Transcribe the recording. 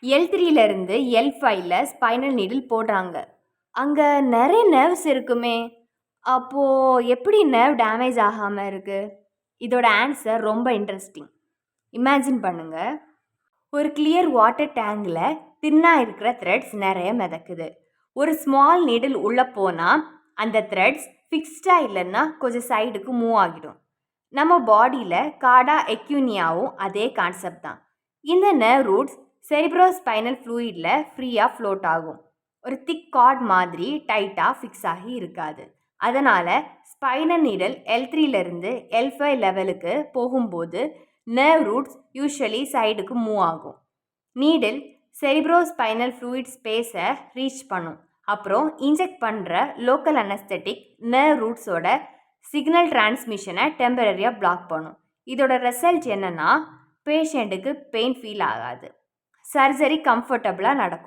L3லேருந்து L5ல spinal needle போடுறாங்க. அங்கே நிறைய நர்வ்ஸ் இருக்குமே, அப்போது எப்படி நர்வ் டேமேஜ் ஆகாமல் இருக்கு? இதோட ஆன்சர் ரொம்ப இன்ட்ரெஸ்டிங். இமேஜின் பண்ணுங்க, ஒரு கிளியர் வாட்டர் டேங்கில் தின்னாக இருக்கிற த்ரெட்ஸ் நிறைய மிதக்குது. ஒரு ஸ்மால் நீடில் உள்ளே போனால் அந்த த்ரெட்ஸ் ஃபிக்ஸ்டாக இல்லைன்னா கொஞ்சம் சைடுக்கு மூவ் ஆகிடும். நம்ம பாடியில் கார்டா எக்யூனியாவும் அதே கான்செப்ட் தான். இந்த நர்வ் ரூட்ஸ் செரிப்ரோஸ்பைனல் ஃப்ளூயிடில் ஃப்ரீயாக ஃப்ளோட் ஆகும். ஒரு திக் கார்ட் மாதிரி டைட்டாக ஃபிக்ஸ் ஆகி இருக்காது. அதனால் ஸ்பைனல் நீடல் L3லேருந்து L5 லெவலுக்கு போகும்போது நர்வ் ரூட்ஸ் யூஸ்வலி சைடுக்கு மூவ் ஆகும். நீடில் செரிப்ரோஸ்பைனல் ஃப்ளூயிட் ஸ்பேஸை ரீச் பண்ணும். அப்புறம் இன்ஜெக்ட் பண்ணுற லோக்கல் அனஸ்தெட்டிக் நர்வ் ரூட்ஸோட சிக்னல் டிரான்ஸ்மிஷனை டெம்பரரியாக பிளாக் பண்ணும். இதோட ரிசல்ட் என்னென்னா, பேஷண்ட்டுக்கு பெயின் ஃபீல் ஆகாது, சர்ஜரி கம்ஃபர்டபுளாக நடக்கும்.